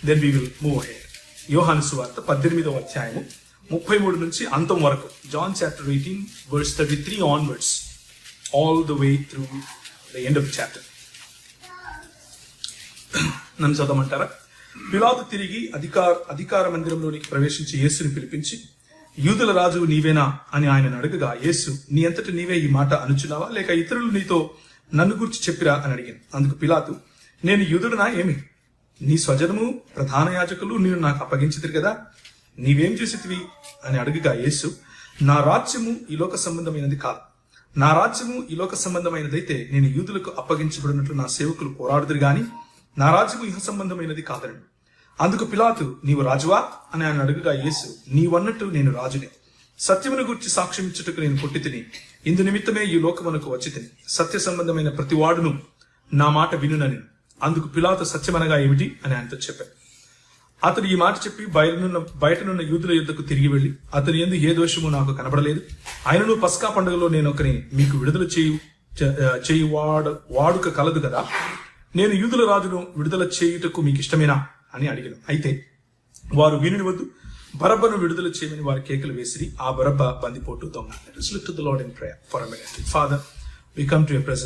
Then we will move ahead. యోహాను సువార్త 18వ అధ్యాయము 33 నుంచి అంతం వరకు. John chapter 18 verse 33 onwards all the way through the end of the chapter. నన్ను చదవమంటారా? పిలాతు తిరిగి అధికార మందిరంలోనికి ప్రవేశించి యేసుని పిలిపించి, యూదుల రాజు నీవేనా అని ఆయనను అడగగా, యేసు, నీ అంతటి నీవే ఈ మాట అనుచున్నావా, లేక ఇతరులు నీతో నన్ను గురించి చెప్పిరా అని అడిగాను. అందుకు పిలాతు, నేను యూదుడనా ఏమి? నీ స్వజనము ప్రధాన యాజకులు నేను నాకు అప్పగించితిరి కదా, నీవేం చేసితివి అని అడగగా, యేసు, నా రాజ్యము ఈ లోక సంబంధమైనది కాదు. నా రాజ్యము ఈ లోక సంబంధమైనదైతే నేను యూదులకు అప్పగించబడినట్లు నా సేవకులు పోరాడుదురు గాని నా రాజ్యము ఇహ సంబంధమైనది కాదనడు. అందుకు పిలాతు, నీవు రాజువా అని ఆయన అడుగుగా, యేసు, నీవన్నట్టు నేను రాజునే. సత్యమును గురించి సాక్ష్యం ఇచ్చుటకు నేను పుట్టి తిని, ఇందు నిమిత్తమే ఈ లోకమునకు వచ్చి తిని, సత్య సంబంధమైన ప్రతి వాడును నా మాట వినునని. అందుకు పిలాతు, సత్యమనగా ఏమిటి అని ఆయనతో చెప్పాడు. అతడు ఈ మాట చెప్పి బయటనున్న యూదుల యుద్ధకు తిరిగి వెళ్లి, అతని యందు ఏ దోషము నాకు కనబడలేదు, ఆయనను పస్కా పండుగలో నేను ఒకని మీకు విడుదల చేయు వాడుక కలదు కదా, నేను యూదుల రాజును విడుదల చేయుటకు మీకు ఇష్టమేనా అని అడిగాను. అయితే వారు వీనిని వద్దు, బరబ్బను విడుదల చేయమని వారి కేకలు వేసిరి. ఆ బరబ్బ బందిపోటు దొంగ. Let us look to the Lord in prayer for a minute. Father, we come to your presence.